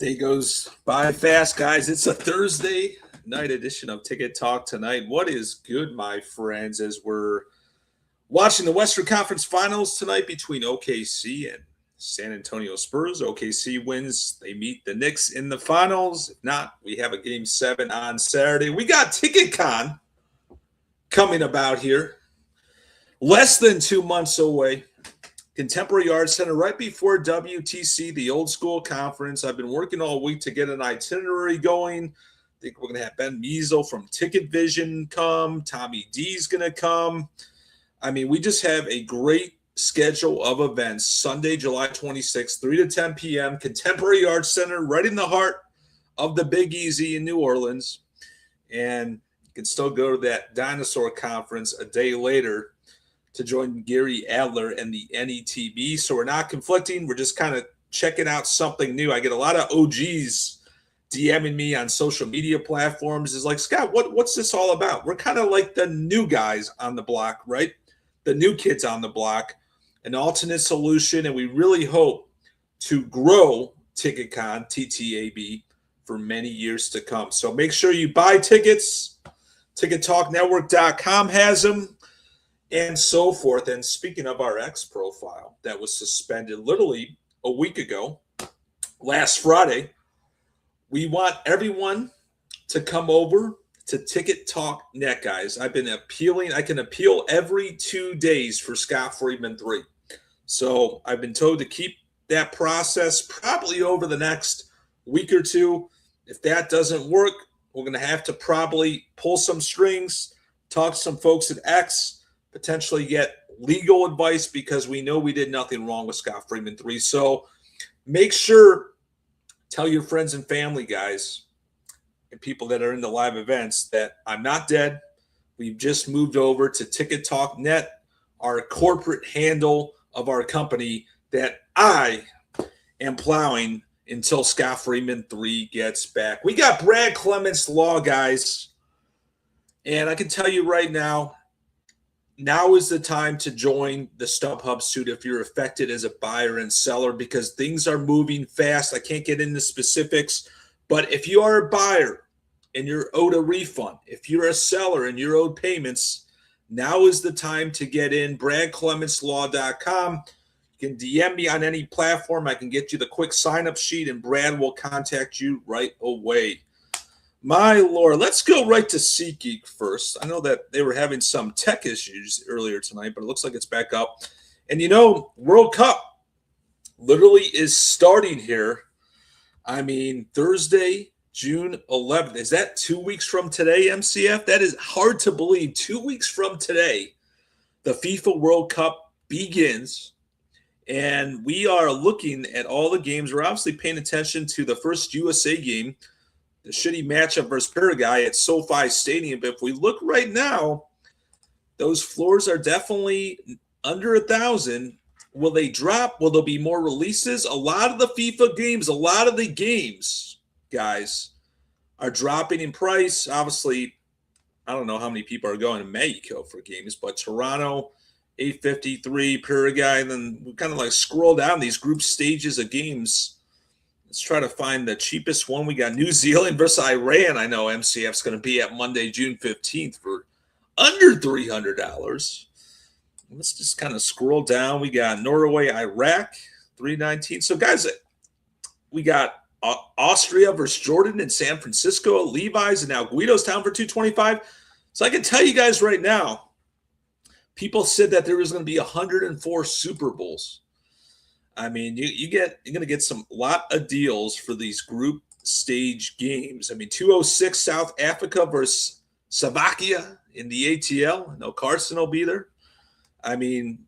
Day goes by fast, guys. It's a Thursday night edition of Ticket Talk tonight. What is good, my friends, as we're watching the Western Conference Finals tonight between OKC and San Antonio Spurs. OKC wins. They meet the Knicks in the finals. If not, we have a Game 7 on Saturday. We got TicketCon coming about here. Less than 2 months away. Contemporary Arts Center right before WTC, the old school conference. I've been working all week to get an itinerary going. I think we're going to have Ben Measle from Ticket Vision come. Tommy D's going to come. I mean, we just have a great schedule of events. Sunday, July 26th, 3 to 10 p.m., Contemporary Arts Center right in the heart of the Big Easy in New Orleans. And you can still go to that dinosaur conference a day later to join Gary Adler and the NETB. So we're not conflicting. We're just kind of checking out something new. I get a lot of OGs DMing me on social media platforms. Is like, Scott, what's this all about? We're kind of like the new guys on the block, right? The new kids on the block, an alternate solution. And we really hope to grow TicketCon, TTAB, for many years to come. So make sure you buy tickets. TicketTalkNetwork.com has them. And so forth. And speaking of our X profile that was suspended literally a week ago, last Friday, we want everyone to come over to Ticket Talk Net, guys. I've been appealing. I can appeal every 2 days for Scott Friedman 3. So I've been told to keep that process probably over the next week or two. If that doesn't work, we're going to have to probably pull some strings, talk to some folks at X, potentially get legal advice because we know we did nothing wrong with Scott Friedman 3. So make sure, tell your friends and family, guys, and people that are in the live events that I'm not dead. We've just moved over to Ticket Talk Net, our corporate handle of our company that I am plowing until Scott Friedman 3 gets back. We got Brad Clements Law, guys. And I can tell you right now is the time to join the StubHub suit if you're affected as a buyer and seller, because things are moving fast. I can't get into specifics, but if you are a buyer and you're owed a refund, if you're a seller and you're owed payments, now is the time to get in. BradClementsLaw.com. You can DM me on any platform. I can get you the quick sign-up sheet, and Brad will contact you right away. My Lord, let's go right to SeatGeek first. I know that they were having some tech issues earlier tonight, but it looks like it's back up. And, World Cup literally is starting here. I mean, Thursday, June 11th. Is that 2 weeks from today, MCF? That is hard to believe. 2 weeks from today, the FIFA World Cup begins. And we are looking at all the games. We're obviously paying attention to the first USA game, the shitty matchup versus Paraguay at SoFi Stadium. But if we look right now, those floors are definitely under 1,000. Will they drop? Will there be more releases? A lot of the FIFA games, a lot of the games, guys, are dropping in price. Obviously, I don't know how many people are going to Mexico for games, but Toronto, $853, Paraguay, and then we kind of like scroll down these group stages of games. Let's try to find the cheapest one. We got New Zealand versus Iran. I know MCF's going to be at Monday, June 15th for under $300. Let's just kind of scroll down. We got Norway, Iraq, $319. So, guys, we got Austria versus Jordan in San Francisco, Levi's, and now Guido's Town for $225. So I can tell you guys right now, people said that there was going to be 104 Super Bowls. I mean, you're going to get some lot of deals for these group stage games. I mean, 206 South Africa versus Slovakia in the ATL. No Carson will be there. I mean,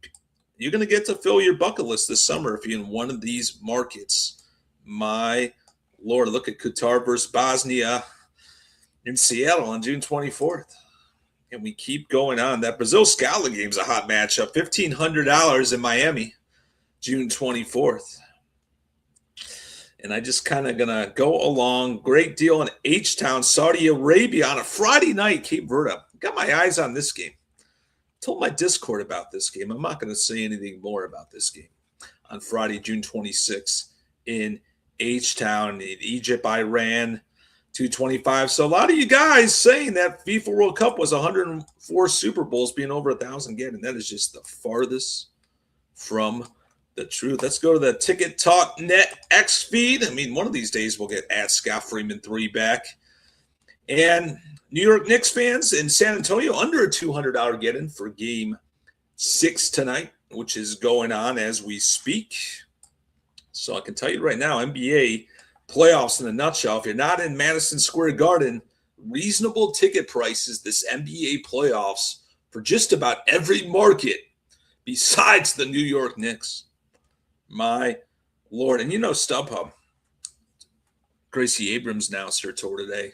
you're going to get to fill your bucket list this summer if you're in one of these markets. My Lord, look at Qatar versus Bosnia in Seattle on June 24th. And we keep going on. That Brazil-Scotland game is a hot matchup. $1,500 in Miami, June 24th. And I just kind of going to go along. Great deal in H-Town, Saudi Arabia on a Friday night, Cape Verde. Got my eyes on this game. Told my Discord about this game. I'm not going to say anything more about this game on Friday, June 26th in H-Town, Egypt, Iran, 225. So a lot of you guys saying that FIFA World Cup was 104 Super Bowls being over 1,000 again, and that is just the farthest from the truth. Let's go to the Ticket Talk Net X feed. I mean, one of these days we'll get at Scott Freeman 3 back. And New York Knicks fans in San Antonio under a $200 get-in for Game 6 tonight, which is going on as we speak. So I can tell you right now, NBA playoffs in a nutshell. If you're not in Madison Square Garden, reasonable ticket prices this NBA playoffs for just about every market besides the New York Knicks. My Lord. And you know StubHub. Gracie Abrams announced her tour today.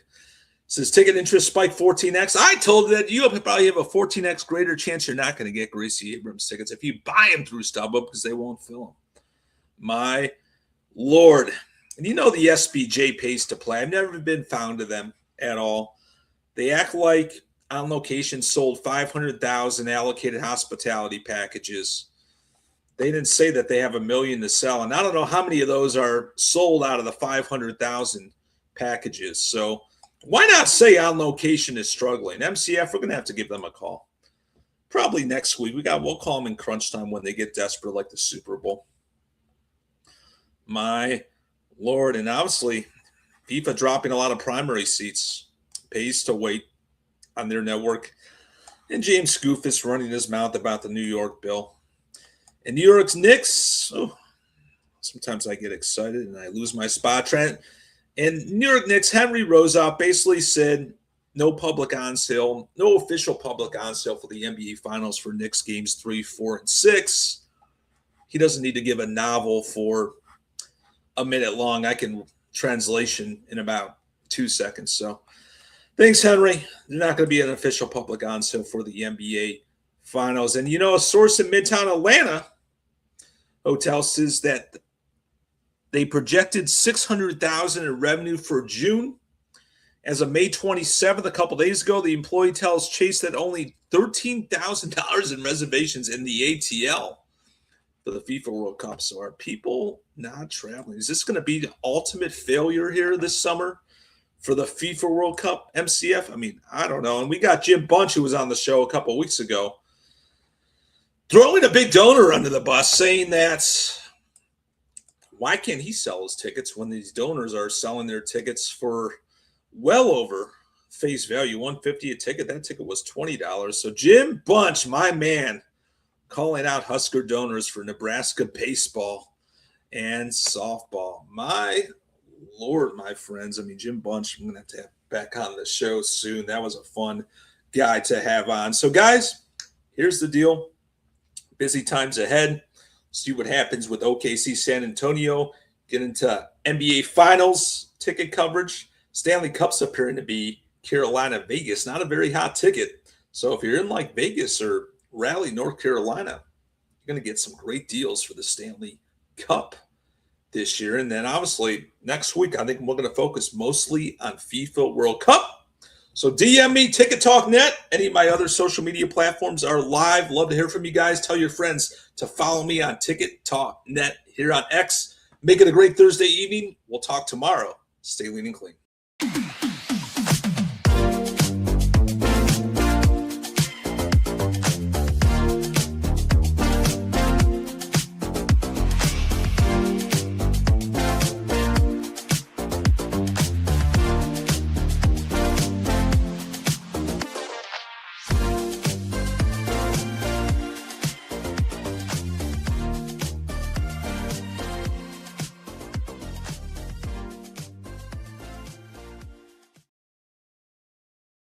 Says ticket interest spike 14x. I told you that you probably have a 14x greater chance you're not going to get Gracie Abrams tickets if you buy them through StubHub because they won't fill them. My Lord. And you know the SBJ pays to play. I've never been found to them at all. They act like On Location sold 500,000 allocated hospitality packages. They didn't say that they have 1 million to sell. And I don't know how many of those are sold out of the 500,000 packages. So why not say On Location is struggling? MCF, we're going to have to give them a call. Probably next week. We'll call them in crunch time when they get desperate like the Super Bowl. My Lord. And obviously, FIFA dropping a lot of primary seats. Pays to wait on their network. And James Goofus running his mouth about the New York bill. And New York's Knicks, sometimes I get excited and I lose my spot. And New York Knicks, Henry Rosa basically said no public on sale, no official public on sale for the NBA Finals for Knicks games 3, 4, and 6. He doesn't need to give a novel for a minute long. I can translation in about 2 seconds. So thanks, Henry. There's not going to be an official public on sale for the NBA Finals. And, you know, a source in Midtown Atlanta hotel says that they projected $600,000 in revenue for June. As of May 27th, a couple days ago, the employee tells Chase that only $13,000 in reservations in the ATL for the FIFA World Cup. So are people not traveling? Is this going to be the ultimate failure here this summer for the FIFA World Cup, MCF? I mean, I don't know. And we got Jim Bunch, who was on the show a couple weeks ago, throwing a big donor under the bus, saying that why can't he sell his tickets when these donors are selling their tickets for well over face value, $150 a ticket? That ticket was $20. So Jim Bunch, my man, calling out Husker donors for Nebraska baseball and softball. My Lord, my friends. I mean, Jim Bunch, I'm going to have back on the show soon. That was a fun guy to have on. So, guys, here's the deal. Busy times ahead. See what happens with OKC San Antonio. Get into NBA Finals ticket coverage. Stanley Cup's appearing to be Carolina, Vegas. Not a very hot ticket. So if you're in like Vegas or Raleigh, North Carolina, you're going to get some great deals for the Stanley Cup this year. And then obviously next week, I think we're going to focus mostly on FIFA World Cup. So DM me, Ticket Talk Net. Any of my other social media platforms are live. Love to hear from you guys. Tell your friends to follow me on Ticket Talk Net here on X. Make it a great Thursday evening. We'll talk tomorrow. Stay lean and clean.